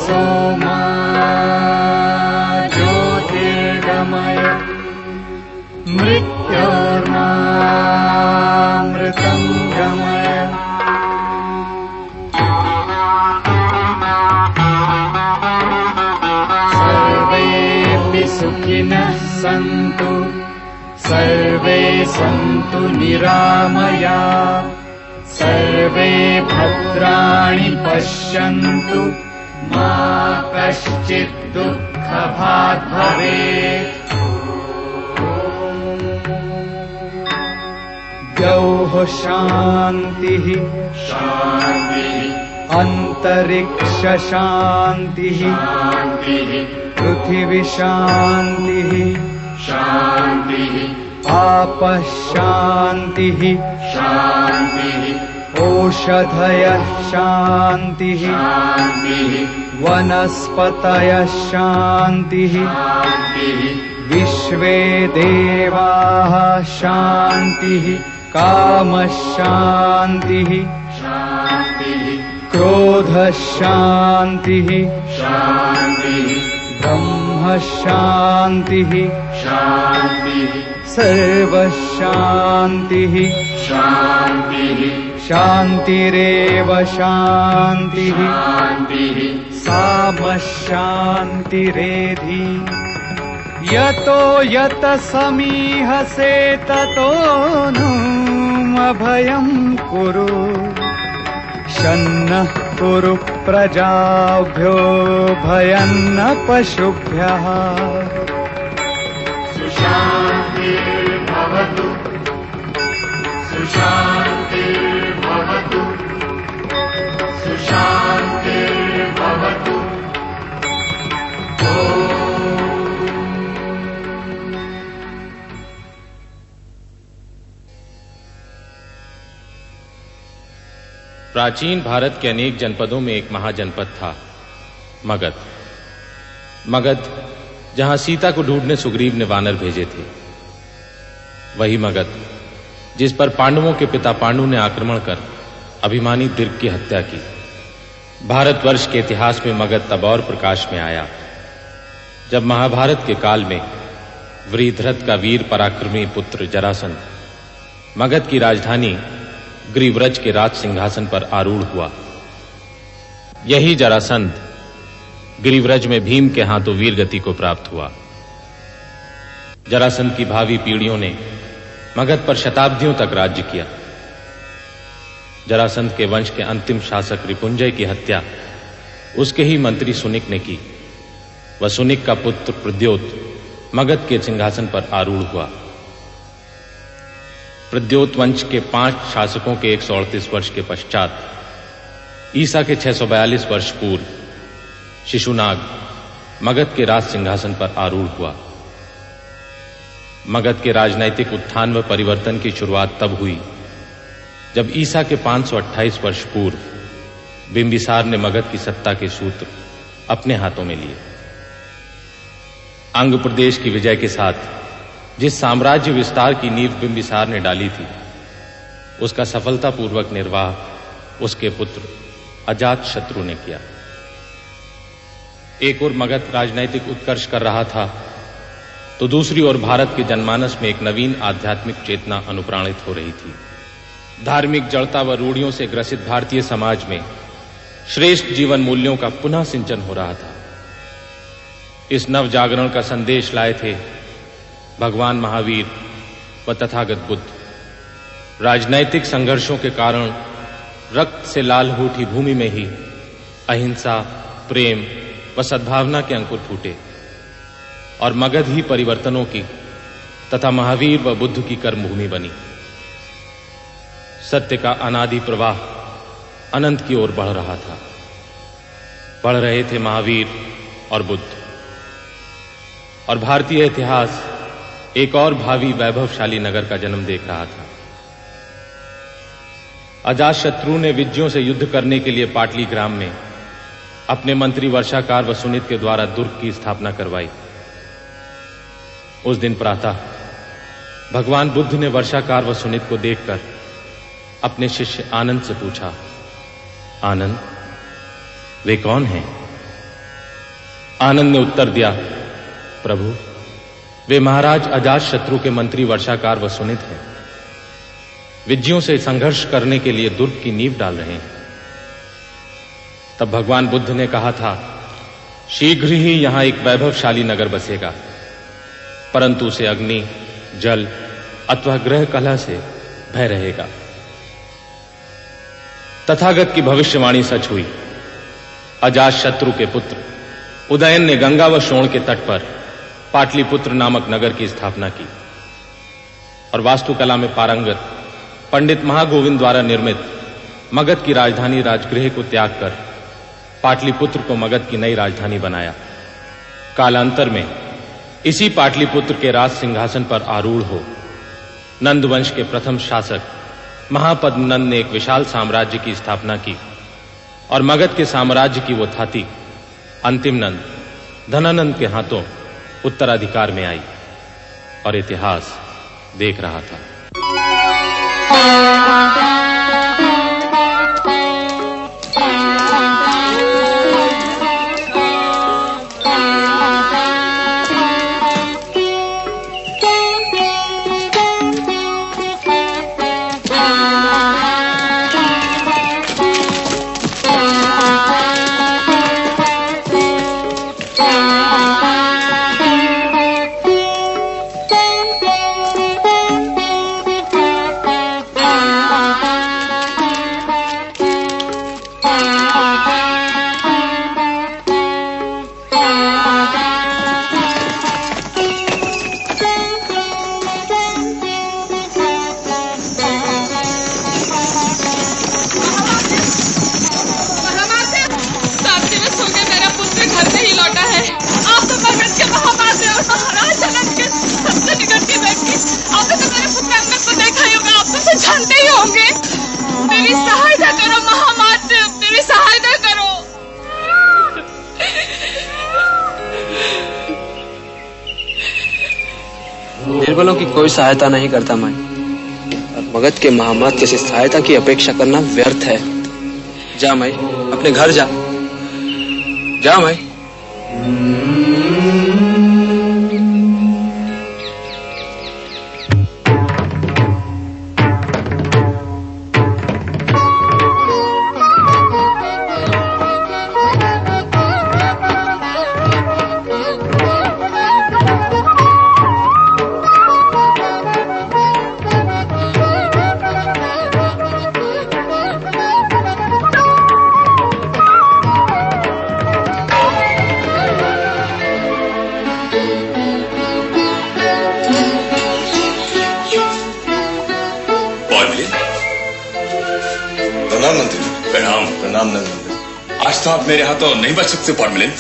सोमा ज्योतिर्गमय मृत्योर्मामृतं गमय। सर्वेऽपि सुखिनः सन्तु सर्वे सन्तु निरामयाः सर्वे भद्राणि पश्यन्तु मा कश्चित् दुःखभाग् भवेत्। द्यौः शान्तिः अन्तरिक्ष शान्तिः पृथिवी शान्तिः आपः शान्तिः ओषधयः शान्तिः वनस्पतयः शान्तिः विश्वे देवाः शान्तिः कामः शान्तिः क्रोधः शान्तिः ब्रह्म शान्तिः सर्वः शान्तिः शान्तिरेव शान्तिः साम शान्तिरेधि। यतो यत समीहसे ततो नु अभयं कुरु शन्नः कुरु प्रजाभ्यो भयं न पशुभ्यः। सुशान्तिर्भवतु सुशान्तिर्भवतु सुशान्तिर्भवतु। प्राचीन भारत के अनेक जनपदों में एक महाजनपद था, मगध। मगध जहां सीता को ढूंढने सुग्रीव ने वानर भेजे थे, वही मगध जिस पर पांडवों के पिता पांडु ने आक्रमण कर अभिमानी दीर्घ की हत्या की। भारतवर्ष के इतिहास में मगध तब और प्रकाश में आया जब महाभारत के काल में वृत्रथ का वीर पराक्रमी पुत्र जरासंध मगध की राजधानी गिरिव्रज के राज सिंहासन पर आरूढ़ हुआ। यही जरासंध गिरिव्रज में भीम के हाथों वीर गति को प्राप्त हुआ। जरासंध की भावी पीढ़ियों ने मगध पर शताब्दियों तक राज्य किया। जरासंध के वंश के अंतिम शासक रिपुंजय की हत्या उसके ही मंत्री सुनिक ने की। वह सुनिक का पुत्र प्रद्योत मगध के सिंहासन पर आरूढ़ हुआ। प्रद्योत वंश के 5 शासकों के 138 वर्ष के पश्चात ईसा के 642 वर्ष पूर्व शिशुनाग मगध के राज सिंहासन पर आरूढ़ हुआ। मगध के राजनैतिक उत्थान व परिवर्तन की शुरुआत तब हुई जब ईसा के 528 वर्ष पूर्व बिंबिसार ने मगध की सत्ता के सूत्र अपने हाथों में लिए। अंग प्रदेश की विजय के साथ जिस साम्राज्य विस्तार की नींव बिंबिसार ने डाली थी, उसका सफलतापूर्वक निर्वाह उसके पुत्र अजातशत्रु ने किया। एक ओर मगध राजनैतिक उत्कर्ष कर रहा था, तो दूसरी ओर भारत के जनमानस में एक नवीन आध्यात्मिक चेतना अनुप्राणित हो रही थी। धार्मिक जड़ता व रूढ़ियों से ग्रसित भारतीय समाज में श्रेष्ठ जीवन मूल्यों का पुनः सिंचन हो रहा था। इस नव जागरण का संदेश लाए थे भगवान महावीर व तथागत बुद्ध। राजनैतिक संघर्षों के कारण रक्त से लाल हो उठी भूमि में ही अहिंसा, प्रेम व सद्भावना के अंकुर फूटे और मगध ही परिवर्तनों की तथा महावीर व बुद्ध की कर्मभूमि बनी। सत्य का अनादि प्रवाह अनंत की ओर बढ़ रहा था। बढ़ रहे थे महावीर और बुद्ध, और भारतीय इतिहास एक और भावी वैभवशाली नगर का जन्म देख रहा था। अजातशत्रु ने विज्यों से युद्ध करने के लिए पाटलीग्राम में अपने मंत्री वर्षाकार व सुनित के द्वारा दुर्ग की स्थापना करवाई। उस दिन प्रातः भगवान बुद्ध ने वर्षाकार व सुनित को देखकर अपने शिष्य आनंद से पूछा, आनंद, वे कौन हैं आनंद ने उत्तर दिया, प्रभु, वे महाराज अजातशत्रु के मंत्री वर्षाकार व सुनित हैं। विज्जियों से संघर्ष करने के लिए दुर्ग की नींव डाल रहे हैं। तब भगवान बुद्ध ने कहा था, शीघ्र ही यहां एक वैभवशाली नगर बसेगा, परंतु उसे अग्नि, जल अथवा ग्रह कलह से भय रहेगा। तथागत की भविष्यवाणी सच हुई। अजातशत्रु के पुत्र उदयन ने गंगा व शोण के तट पर पाटलिपुत्र नामक नगर की स्थापना की और वास्तुकला में पारंगत पंडित महागोविंद द्वारा निर्मित मगध की राजधानी राजगृह को त्याग कर पाटलिपुत्र को मगध की नई राजधानी बनाया। कालांतर में इसी पाटलिपुत्र के राज सिंहासन पर आरूढ़ हो नंद वंश के प्रथम शासक महापद्मनंद ने एक विशाल साम्राज्य की स्थापना की और मगध के साम्राज्य की वो थाती अंतिम नंद धनानंद के हाथों उत्तराधिकार में आई और इतिहास देख रहा था। निर्बलों की कोई सहायता नहीं करता मैं, और मगध के महामात्र से सहायता की अपेक्षा करना व्यर्थ है। जा मैं, अपने घर जा। जा मैं। प्रणाम मंत्री। प्रणाम प्रणाम नंद। आज तो आप मेरे हाथों नहीं बच सकते पॉडमिलिंद।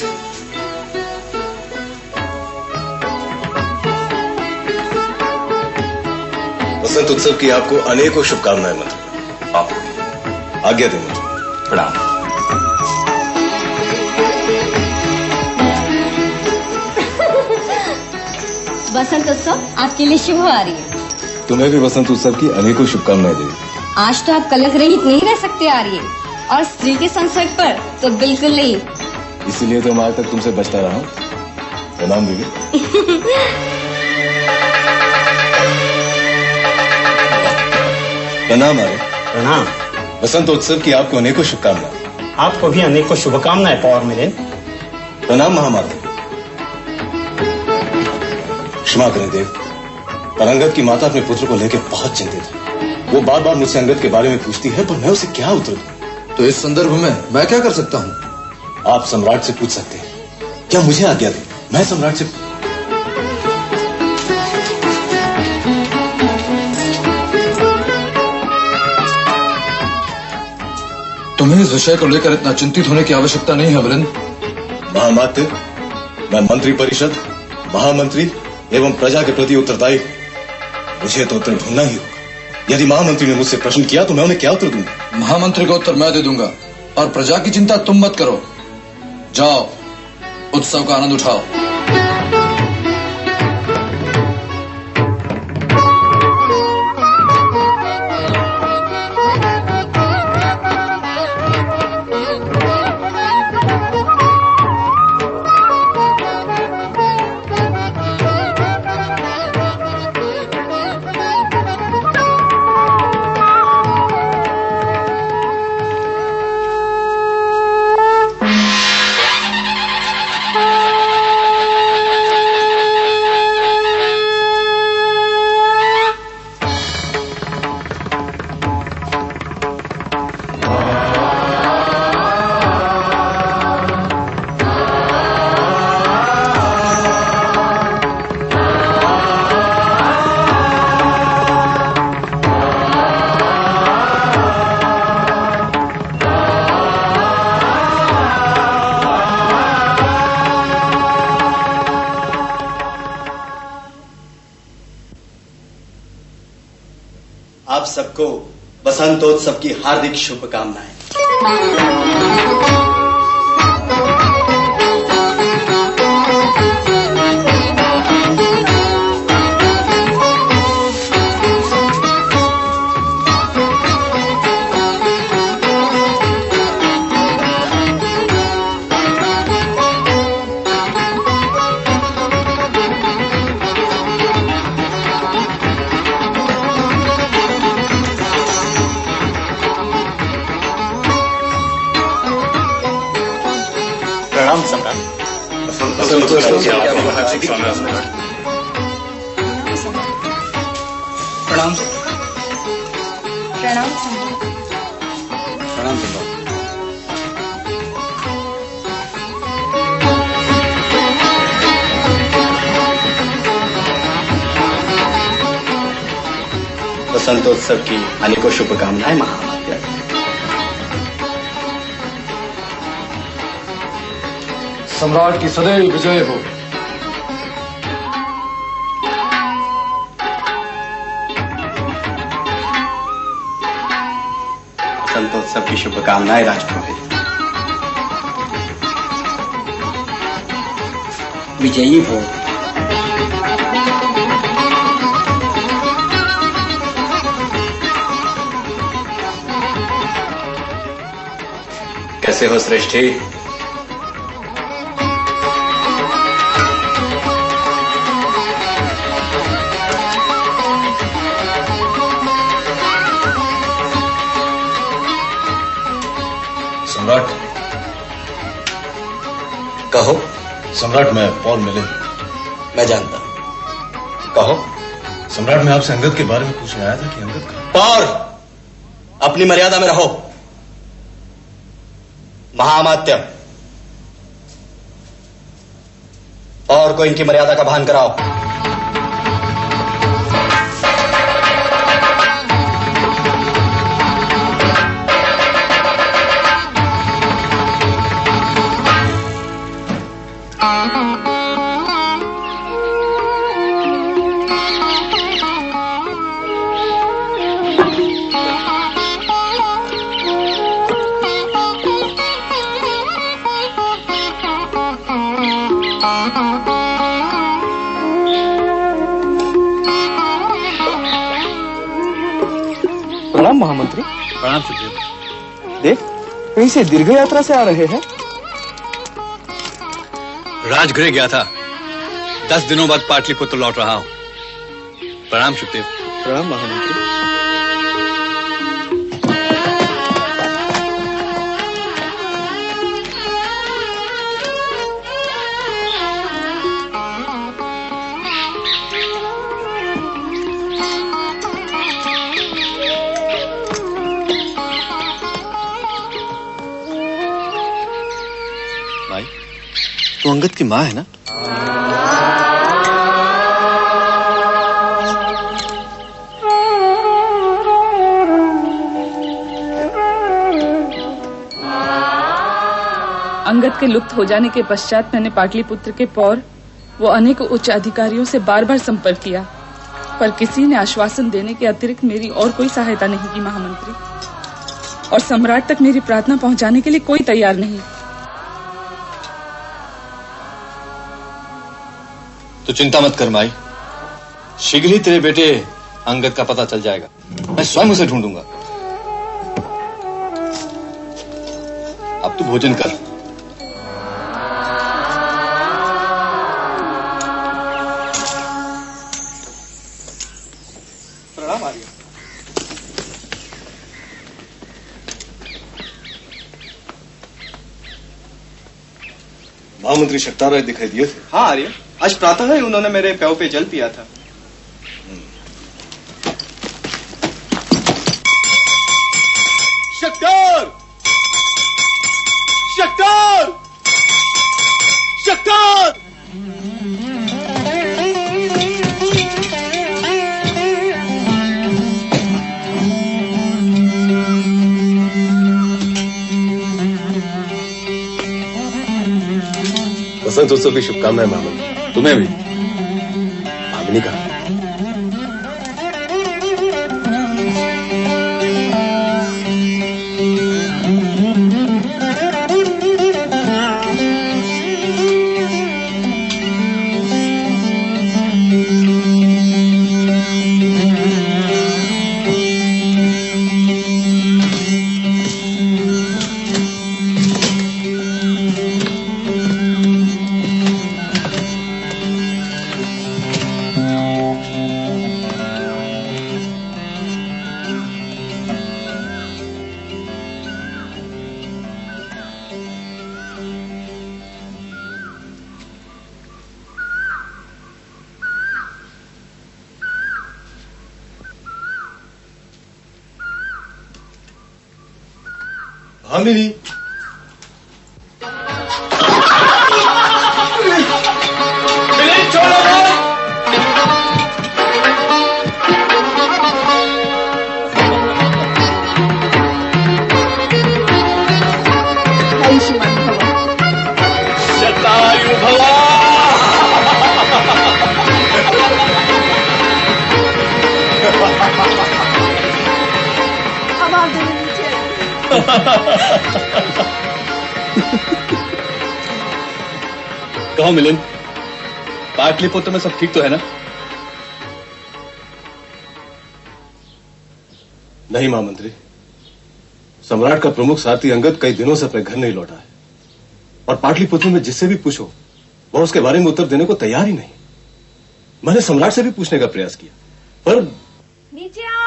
वसंत उत्सव की आपको अनेकों शुभकामनाएं मंत्री। आपको आज्ञा दें मंत्री। प्रणाम। वसंत उत्सव आपके लिए शुभ आ रही है। तुम्हें भी वसंत उत्सव की अनेकों शुभकामनाएं देवी। आज तो आप कलह रहित नहीं रह सकते आर्य, और स्त्री के संसर्ग पर तो बिल्कुल नहीं। इसीलिए तो मैं आज तक तुमसे बचता रहा हूँ। प्रणाम देवी। प्रणाम आर्य। प्रणाम। वसंत उत्सव की आपको अनेकों शुभकामनाएं। आपको भी अनेकों शुभकामनाएं पॉडमिलिंद। प्रणाम महामात्र। क्षमा करें देव, पर अंगद की माता अपने पुत्र को लेकर बहुत चिंतित है। वो बार बार मुझसे अंगद के बारे में पूछती है, पर मैं उसे क्या उत्तर दूं? तो इस संदर्भ में मैं क्या कर सकता हूं? आप सम्राट से पूछ सकते हैं। क्या मुझे आज्ञा दें? मैं सम्राट से। तुम्हें इस विषय को लेकर इतना चिंतित होने की आवश्यकता नहीं है मिलिंद। महामात्र, मैं मंत्री परिषद, महामंत्री एवं प्रजा के प्रति उत्तरदायी। मुझे तो उत्तर ढूंढना ही होगा। यदि महामंत्री ने मुझसे प्रश्न किया तो मैं उन्हें क्या उत्तर दूंगा? महामंत्री का उत्तर मैं दे दूंगा, और प्रजा की चिंता तुम मत करो। जाओ, उत्सव का आनंद उठाओ। सबको बसंतोत्सव की हार्दिक शुभकामनाएं। प्रणाम सम्राट। प्रणाम प्रणाम प्रणाम सम्राट। बसंतोत्सव की अनेकों शुभकामनाएं महामात्य। सम्राट की सदैव विजय हो। बसंतोत्सव की शुभकामनाएं राजपुरोहित। विजयी हो। कैसे हो श्रेष्ठी? सम्राट, कहो। सम्राट मैं पॉल मिलिन। मैं जानता। कहो। सम्राट मैं आपसे अंगद के बारे में पूछने आया था कि अंगद कहाँ? पौर, अपनी मर्यादा में रहो। महामात्य, और को इनकी मर्यादा का भान कराओ। प्रणाम महामंत्री। प्रणाम सुखदेव। देख, कहीं से दीर्घ यात्रा से आ रहे हैं। राजगृह गया था, 10 दिनों बाद पाटलिपुत्र लौट रहा हूं। प्रणाम सुखदेव। प्रणाम महामंत्री। भाई, तू अंगद की माँ है ना? अंगद के लुप्त हो जाने के पश्चात मैंने पाटलिपुत्र के पौर व अनेक उच्च अधिकारियों से बार बार संपर्क किया, पर किसी ने आश्वासन देने के अतिरिक्त मेरी और कोई सहायता नहीं की महामंत्री। और सम्राट तक मेरी प्रार्थना पहुंचाने के लिए कोई तैयार नहीं। तो चिंता मत कर माई, शीघ्र ही तेरे बेटे अंगद का पता चल जाएगा। मैं स्वयं उसे ढूंढूंगा। अब तू भोजन कर। प्रणाम आर्य। महामंत्री शक्तार राय दिखाई दिए थे? हाँ आर्य, आज प्रातः ही उन्होंने मेरे प्याऊ पे जल पिया था। शक्तार! शक्तार! शक्तार! बसंत उत्सव की शुभकामनाएं महामंत्री। तुम्हें भी। भामिनी का दामिनी। शतायु भवा। अब आप दोनों नीचे कहो मिलिंद, पाटलिपुत्र में सब ठीक तो है ना? नहीं महामंत्री, सम्राट का प्रमुख सारथी अंगद कई दिनों से अपने घर नहीं लौटा है और पाटलिपुत्र में जिससे भी पूछो वह उसके बारे में उत्तर देने को तैयार ही नहीं। मैंने सम्राट से भी पूछने का प्रयास किया पर नीचे आओ।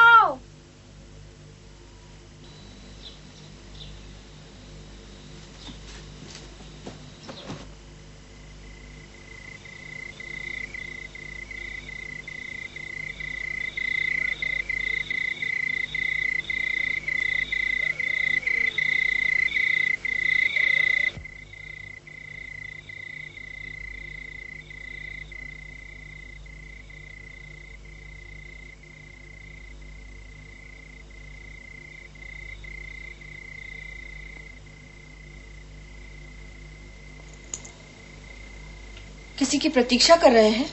किसी की प्रतीक्षा कर रहे हैं?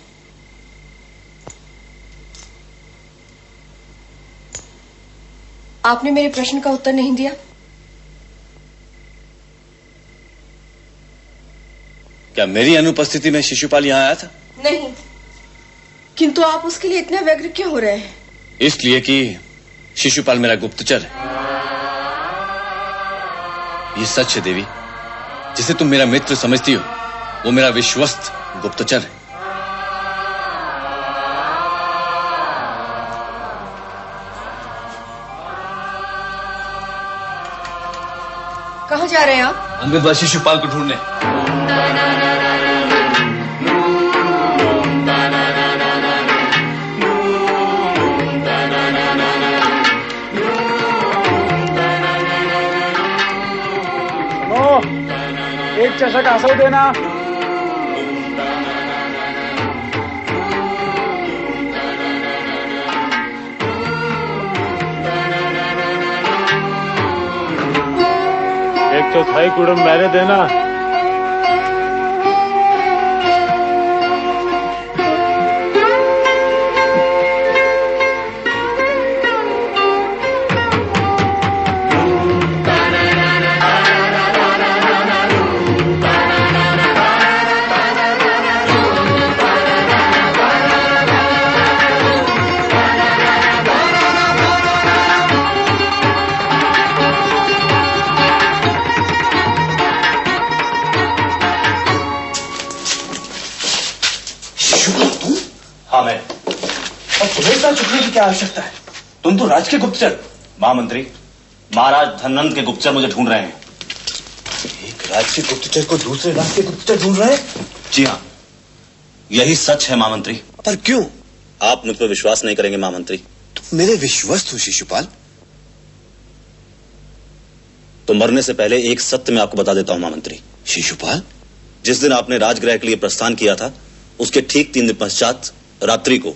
आपने मेरे प्रश्न का उत्तर नहीं दिया। क्या मेरी अनुपस्थिति में शिशुपाल यहाँ आया था? नहीं, किंतु आप उसके लिए इतने व्यग्र क्यों हो रहे हैं? इसलिए कि शिशुपाल मेरा गुप्तचर है। ये सच है देवी, जिसे तुम मेरा मित्र समझती हो वो मेरा विश्वस्त गुप्तचर है। कहाँ जा रहे हैं आप? अंगद व शिशुपाल को ढूंढने। एक चषक आसव देना। एक चौथाई कुड़म मेरे देना। चुकने की क्या आवश्यकता है? तुम तो राज के गुप्तचर। महामंत्री, महाराज धननंद के गुप्तचर मुझे ढूंढ रहे हैं। एक राज के गुप्तचर को दूसरे राज के गुप्तचर ढूंढ रहे हैं? जी हाँ, यही सच है महामंत्री। पर क्यों? आप मुझ पर विश्वास नहीं करेंगे महामंत्री। तुम मेरे विश्वस्त हो शिशुपाल। तो मरने से पहले एक सत्य मैं आपको बता देता हूं महामंत्री। शिशुपाल, जिस दिन आपने राजगृह के लिए प्रस्थान किया था उसके ठीक 3 दिन पश्चात रात्रि को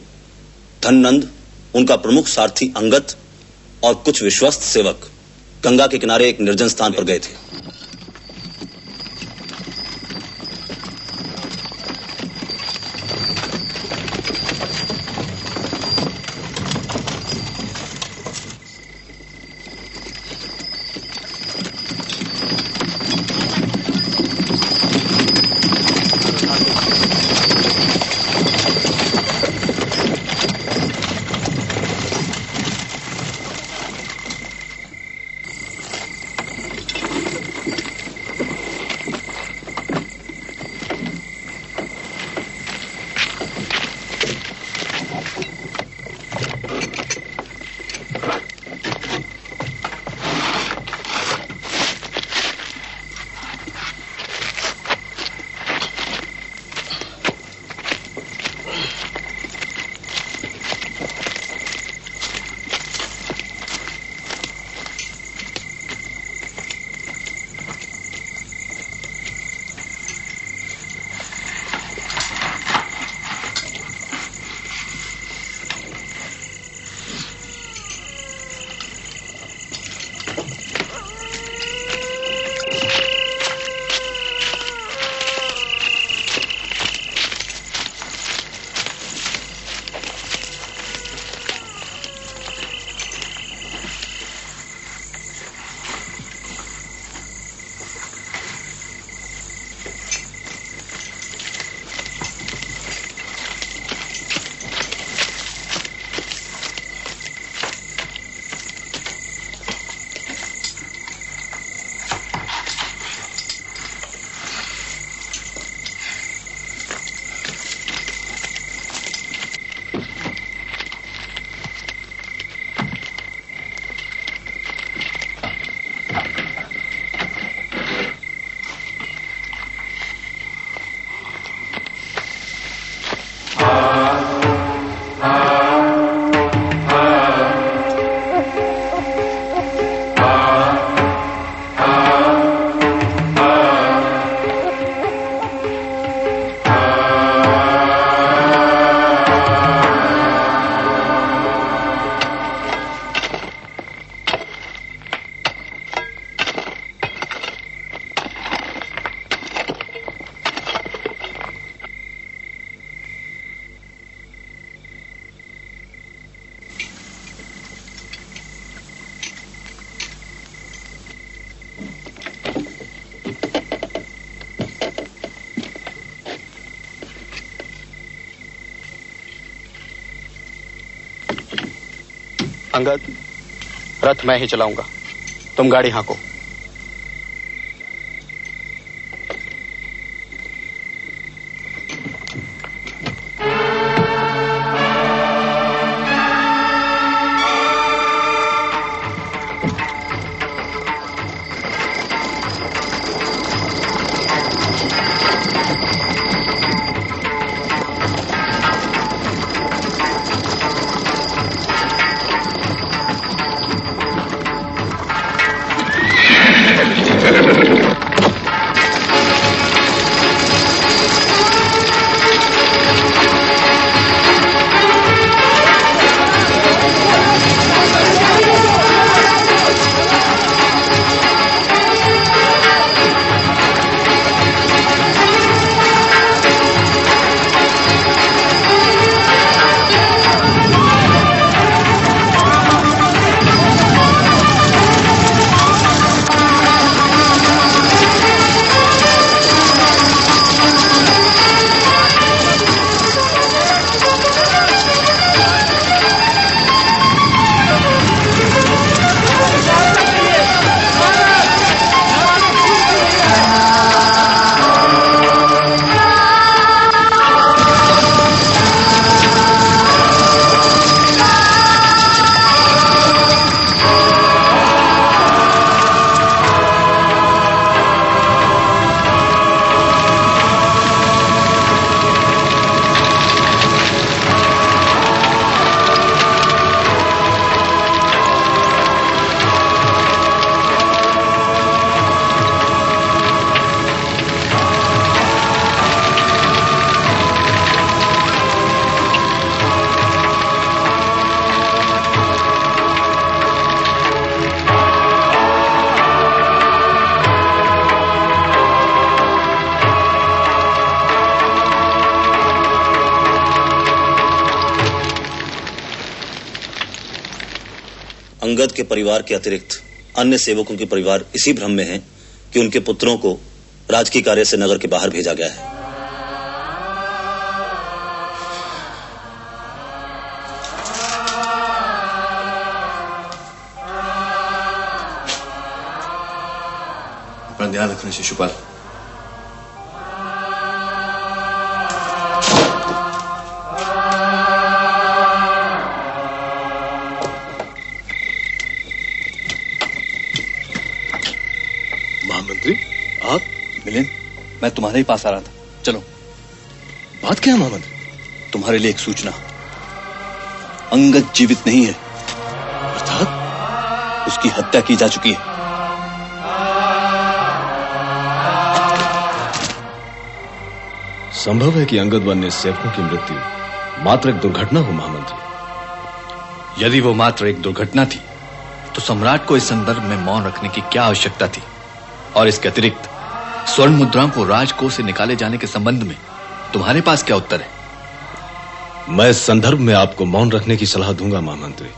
धननंद, उनका प्रमुख सारथी अंगद और कुछ विश्वस्त सेवक गंगा के किनारे एक निर्जन स्थान पर गए थे। अंगद, रथ मैं ही चलाऊंगा, तुम गाड़ी हाँको। अंगद के परिवार के अतिरिक्त अन्य सेवकों के परिवार इसी भ्रम में हैं कि उनके पुत्रों को राजकीय कार्य से नगर के बाहर भेजा गया है। अपना ध्यान रखना शिशुपाल। महामंत्री, आप? मिलिंद, मैं तुम्हारे ही पास आ रहा था। चलो। बात क्या है महामंत्री? तुम्हारे लिए एक सूचना। अंगद जीवित नहीं है। अर्थात? उसकी हत्या की जा चुकी है। संभव है कि अंगद वन्य सेवकों की मृत्यु मात्र एक दुर्घटना हो महामंत्री। यदि वो मात्र एक दुर्घटना थी तो सम्राट को इस संदर्भ में मौन रखने की क्या आवश्यकता थी? और इसके अतिरिक्त स्वर्ण मुद्राओं को राजकोष से निकाले जाने के संबंध में तुम्हारे पास क्या उत्तर है? मैं इस संदर्भ में आपको मौन रखने की सलाह दूंगा महामंत्री।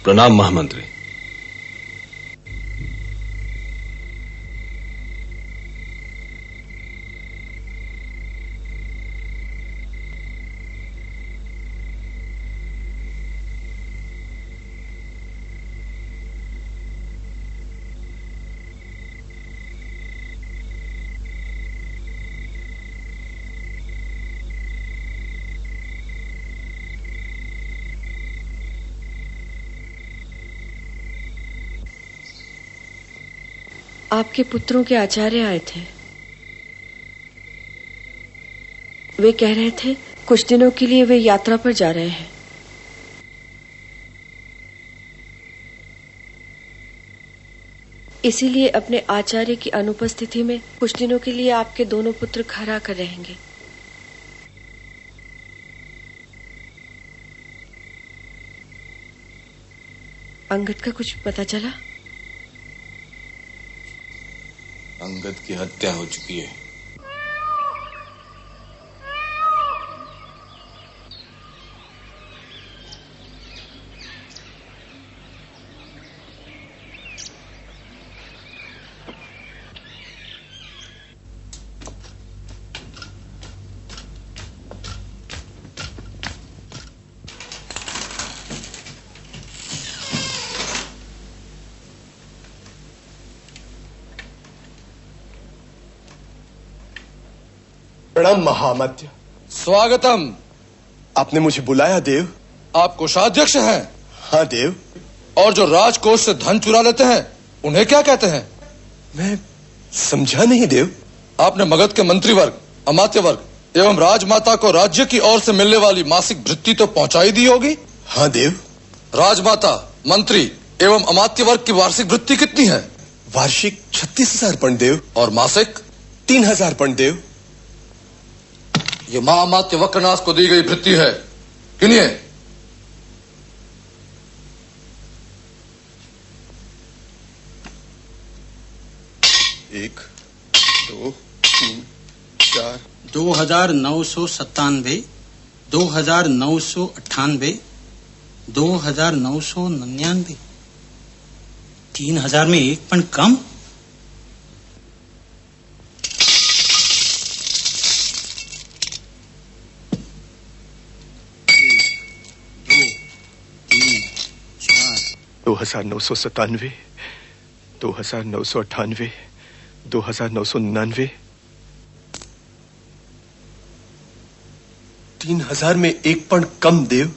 प्रणाम महामंत्री। आपके पुत्रों के आचार्य आए थे। वे कह रहे थे कुछ दिनों के लिए वे यात्रा पर जा रहे हैं। इसीलिए अपने आचार्य की अनुपस्थिति में कुछ दिनों के लिए आपके दोनों पुत्र घर आकर रहेंगे। अंगद का कुछ पता चला? अंगद की हत्या हो चुकी है। प्रणाम महामंत्री। स्वागतम। आपने मुझे बुलाया देव? आप कोषाध्यक्ष हैं? हाँ देव। और जो राजकोष से धन चुरा लेते हैं उन्हें क्या कहते हैं? मैं समझा नहीं देव। आपने मगध के मंत्री वर्ग, अमात्य वर्ग एवं राजमाता को राज्य की ओर से मिलने वाली मासिक भृत्ति तो पहुंचाई दी होगी? हाँ देव। राजमाता, मंत्री एवं अमात्य वर्ग की वार्षिक भृत्ति कितनी है? वार्षिक 36,000 पर्ण देव। और मासिक? 3,000 पर्ण देव। ये महामात्य वक्रनाथ को दी गई भृत्ति है। गिनिए। 1, 2, 3, 4। 2,997, 2,998, 2,999। 3,000 में एक पण कम। दो 2,997, 2,998, 2,999। 3,000 में एक पण कम देव।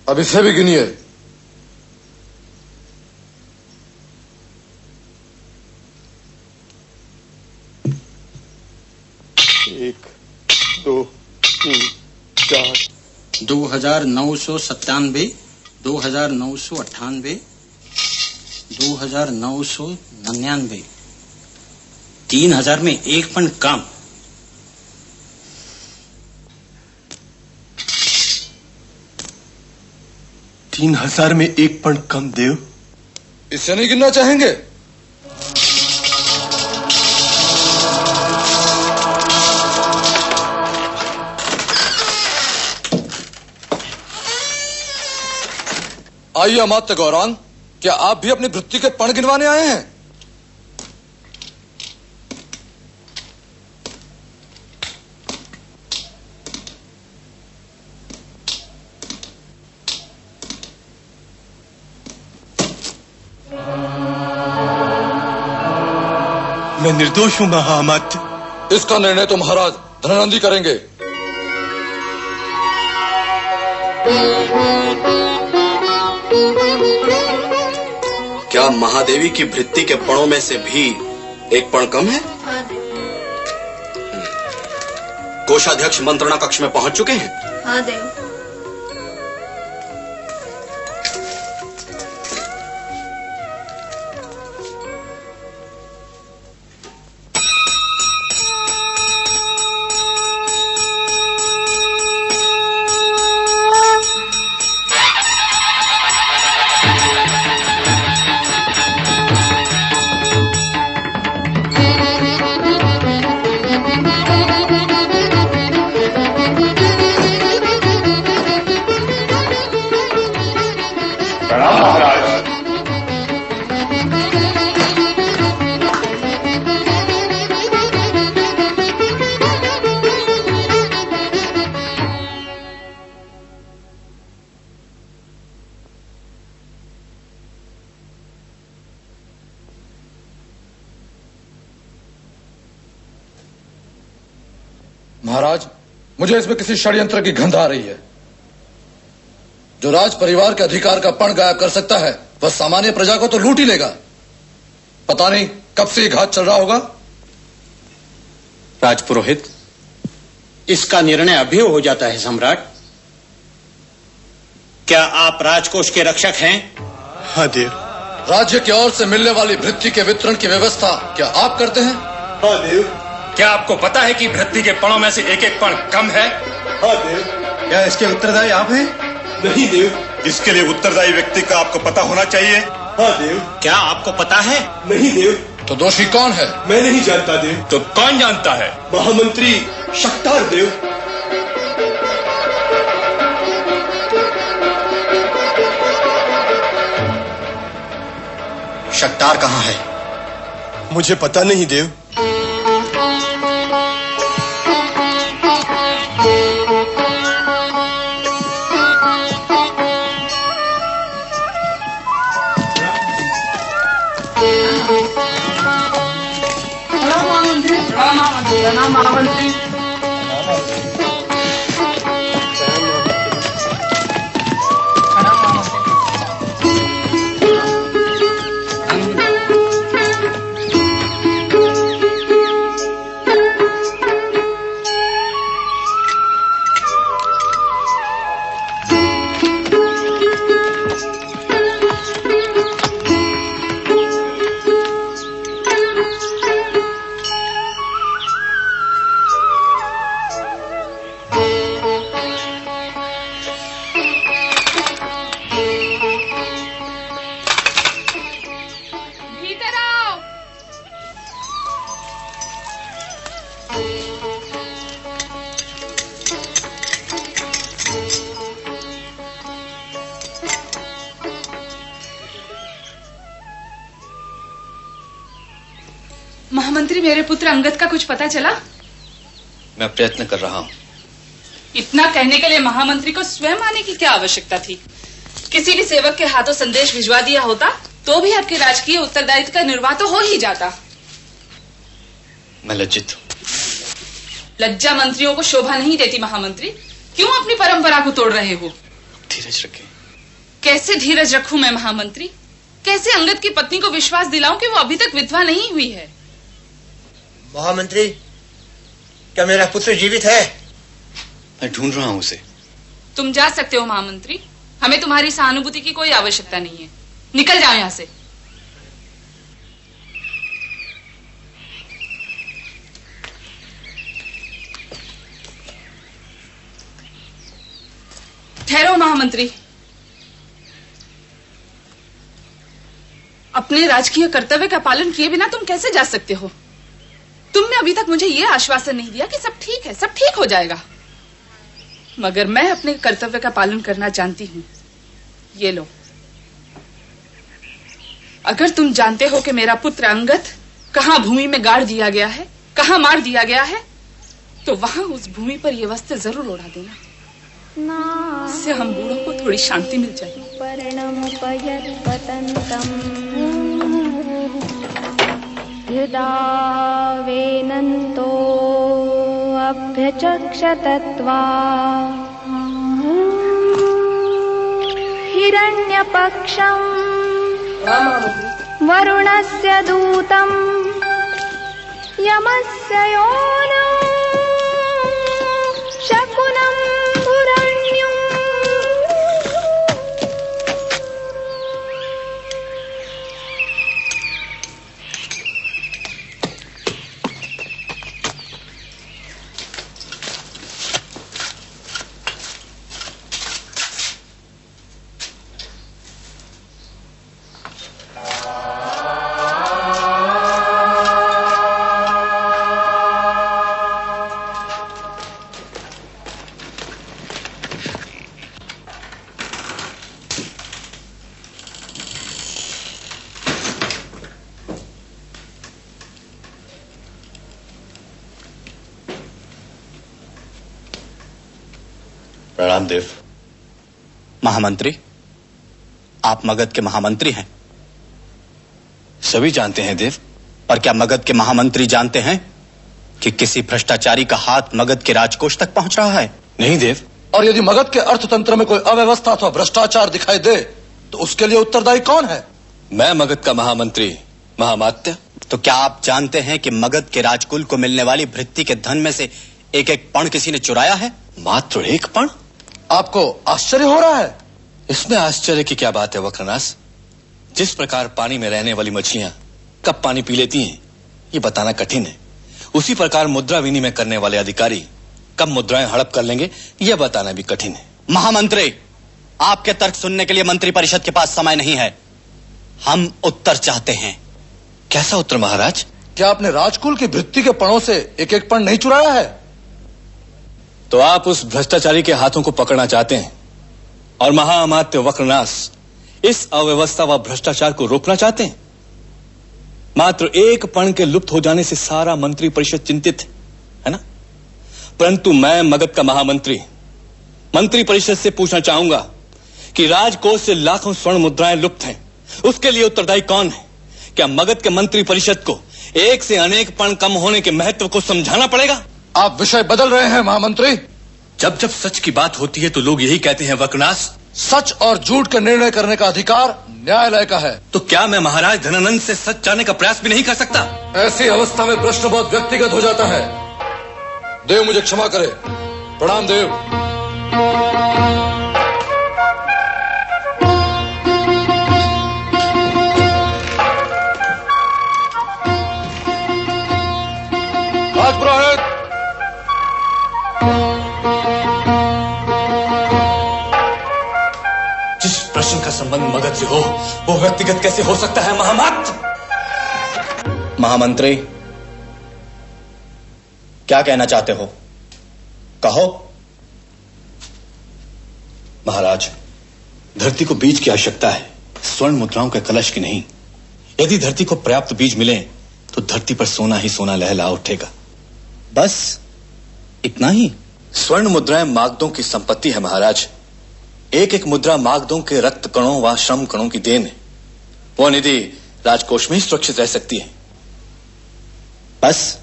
अब इसे भी गिनिए। 1, 2, 3, 4। 2,997, 2,998, 2,999। 3,000 में एक पण कम। तीन 3,000 में एक पण कम देव। इसे नहीं गिनना चाहेंगे? आइए अमात्य गौरांग, क्या आप भी अपनी वृत्ति के पण गिनवाने आए हैं? मैं निर्दोष हूं महाअमात्य। इसका निर्णय तो महाराज धनानंदी करेंगे। क्या महादेवी की भृत्ति के पणों में से भी एक पण कम है? कोषाध्यक्ष मंत्रणा कक्ष में पहुंच चुके हैं? हाँ देव। महाराज, मुझे इसमें किसी षड्यंत्र की गंध आ रही है। जो राज परिवार के अधिकार का पण गायब कर सकता है वह सामान्य प्रजा को तो लूट ही लेगा। पता नहीं कब से ये घात चल रहा होगा। राजपुरोहित, इसका निर्णय अभी हो जाता है सम्राट। क्या आप राजकोष के रक्षक हैं? हाँ देव। राज्य की ओर से मिलने वाली भृत्ति के वितरण की व्यवस्था क्या आप करते हैं? हाँ देव। क्या आपको पता है कि भृत्ति के पणों में से एक एक पण कम है? हाँ देव। क्या इसके उत्तरदायी आप हैं? नहीं देव। इसके लिए उत्तरदायी व्यक्ति का आपको पता होना चाहिए। हाँ देव। क्या आपको पता है? नहीं देव। तो दोषी कौन है? मैं नहीं जानता देव। तो कौन जानता है? महामंत्री शक्तार देव। शक्तार कहाँ है? मुझे पता नहीं देव। प्रणाम महामंत्री। महामंत्री, मेरे पुत्र अंगद का कुछ पता चला? मैं प्रयत्न कर रहा हूँ। इतना कहने के लिए महामंत्री को स्वयं आने की क्या आवश्यकता थी? किसी भी सेवक के हाथों संदेश भिजवा दिया होता तो भी आपके राजकीय उत्तरदायित्व का निर्वाह तो हो ही जाता। मैं लज्जित हूँ। लज्जा मंत्रियों को शोभा नहीं देती महामंत्री। क्यों अपनी परंपरा को तोड़ रहे हो? धीरज रखें। कैसे धीरज रखूं मैं महामंत्री? कैसे अंगद की पत्नी को विश्वास दिलाऊं कि वो अभी तक विधवा नहीं हुई है? महामंत्री, क्या मेरा पुत्र जीवित है? मैं ढूंढ रहा हूँ उसे। तुम जा सकते हो महामंत्री। हमें तुम्हारी सहानुभूति की कोई आवश्यकता नहीं है। निकल जाओ यहाँ से। ठहरो महामंत्री। अपने राजकीय कर्तव्य का पालन किए बिना तुम कैसे जा सकते हो? तुमने अभी तक मुझे यह आश्वासन नहीं दिया कि सब ठीक है, सब ठीक हो जाएगा। मगर मैं अपने कर्तव्य का पालन करना जानती हूँ। ये लो। अगर तुम जानते हो कि मेरा पुत्र अंगद कहाँ भूमि में गाड़ दिया गया है, कहाँ मार दिया गया है, तो वहां उस भूमि पर ये वस्त्र जरूर उड़ा देना। इससे हम बूढ़ों को थोड़ी शांति मिल जाएगी। वेनन्तो अभ्यचक्षतत्वा हिरण्यपक्षं वरुणस्य दूतं यमस्य योनं शकुनं पुरण्यम्। प्रणाम देव। महामंत्री, आप मगध के महामंत्री हैं। सभी जानते हैं देव। और क्या मगध के महामंत्री जानते हैं कि किसी भ्रष्टाचारी का हाथ मगध के राजकोष तक पहुंच रहा है? नहीं देव। और यदि मगध के अर्थतंत्र में कोई अव्यवस्था अथवा भ्रष्टाचार दिखाई दे तो उसके लिए उत्तरदायी कौन है? मैं मगध का महामंत्री महामात्य। तो क्या आप जानते हैं कि मगध के राजकुल को मिलने वाली भृत्ति के धन में से एक एक पण किसी ने चुराया है? मात्र एक पण? आपको आश्चर्य हो रहा है? इसमें आश्चर्य की क्या बात है वक्रनास? जिस प्रकार पानी में रहने वाली मछलियां कब पानी पी लेती हैं ये बताना कठिन है, उसी प्रकार मुद्रा विनिमय करने वाले अधिकारी कब मुद्राएं हड़प कर लेंगे यह बताना भी कठिन है। महामंत्री, आपके तर्क सुनने के लिए मंत्री परिषद के पास समय नहीं है। हम उत्तर चाहते हैं। कैसा उत्तर महाराज? क्या आपने राजकुल की भृत्ति के पणों से एक एक पण नहीं चुराया है? तो आप उस भ्रष्टाचारी के हाथों को पकड़ना चाहते हैं और महाअमात्य वक्रनास इस अव्यवस्था व भ्रष्टाचार को रोकना चाहते हैं। मात्र एक पण के लुप्त हो जाने से सारा मंत्री परिषद चिंतित है ना? परंतु मैं मगध का महामंत्री मंत्री परिषद से पूछना चाहूंगा कि राजकोष से लाखों स्वर्ण मुद्राएं लुप्त हैं, उसके लिए उत्तरदायी कौन है? क्या मगध के मंत्री परिषद को एक से अनेक पण कम होने के महत्व को समझाना पड़ेगा। आप विषय बदल रहे हैं महामंत्री। जब जब सच की बात होती है तो लोग यही कहते हैं वक्रनाश। सच और झूठ का निर्णय करने का अधिकार न्यायालय का है। तो क्या मैं महाराज धनानंद से सच जानने का प्रयास भी नहीं कर सकता? ऐसी अवस्था में प्रश्न बहुत व्यक्तिगत हो जाता है। देव मुझे क्षमा करे। प्रणाम देव। राजपुरोहित, जिस प्रश्न का संबंध मगध से हो वो व्यक्तिगत कैसे हो सकता है महामत? महामंत्री, क्या कहना चाहते हो? कहो। महाराज, धरती को बीज की आवश्यकता है, स्वर्ण मुद्राओं के कलश की नहीं। यदि धरती को पर्याप्त बीज मिले तो धरती पर सोना ही सोना लहला उठेगा। बस इतना ही? स्वर्ण मुद्राएं मागधों की संपत्ति है महाराज। एक एक मुद्रा मागधों के रक्त कणों व श्रम कणों की देन है। वो निधि राजकोष में ही सुरक्षित रह सकती है। बस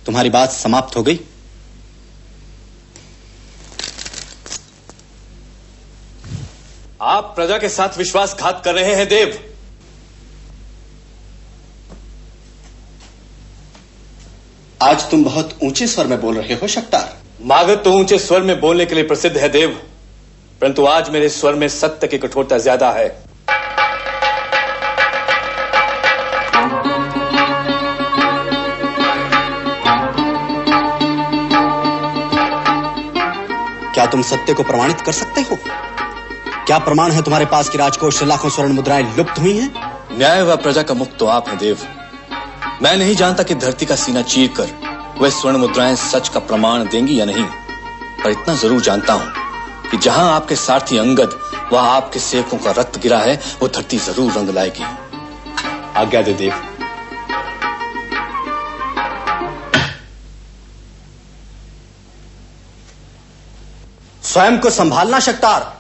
तुम्हारी बात समाप्त हो गई? आप प्रजा के साथ विश्वासघात कर रहे हैं देव। आज तुम बहुत ऊंचे स्वर में बोल रहे हो शक्तार। मागध तो ऊंचे स्वर में बोलने के लिए प्रसिद्ध है देव, परंतु आज मेरे स्वर में सत्य की कठोरता ज्यादा है। क्या तुम सत्य को प्रमाणित कर सकते हो? क्या प्रमाण है तुम्हारे पास कि राजकोष से लाखों स्वर्ण मुद्राएं लुप्त हुई हैं? न्याय व प्रजा का मुक्त तो आप हैं देव। मैं नहीं जानता कि धरती का सीना चीर कर वह स्वर्ण मुद्राएं सच का प्रमाण देंगी या नहीं, पर इतना जरूर जानता हूं कि जहां आपके सारथी अंगद वहां आपके सेवकों का रक्त गिरा है वो धरती जरूर रंग लाएगी। आज्ञा दे देव। स्वयं को संभालना शक्तार।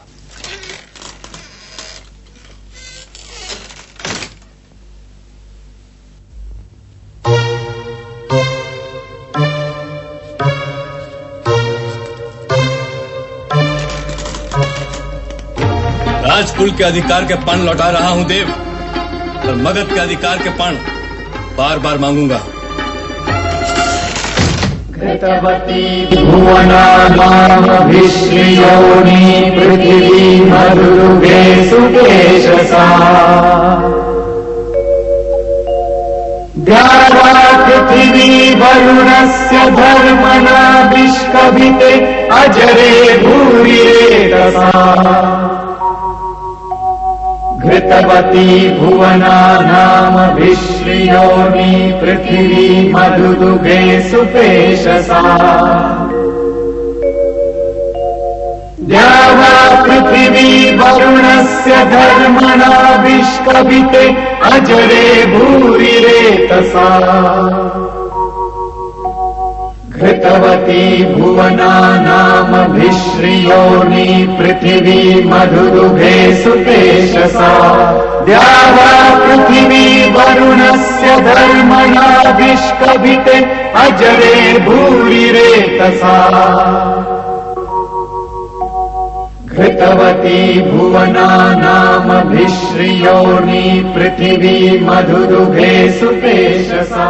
राजकुल के अधिकार के पण लौटा रहा हूं देव, और मगध के अधिकार के पण बार बार मांगूंगा। कृतवती भुवनानामभिश्रियोनि पृथिवी मधुरुगे सुकेशसा द्यावा पृथिवी वरुणस्य धर्मणा विष्कभिते अजरे भूरिरेतसा घृतवती भुवनानामभिश्रियोनि पृथिवी मधुदुगे सुपेशसा द्यावा पृथिवी वरुणस्य धर्मणा विष्कभिते अजरे भूरिरेतसा घृतवती भुवनानामभिश्रियोनि पृथिवी मधुदुगे सुपेशसा द्यावा पृथिवी वरुणस्य धर्मणा विष्कभिते अजरे भूरिरेतसा घृतवती भुवनानामभिश्रियोनि पृथिवी मधुदुगे सुपेशसा।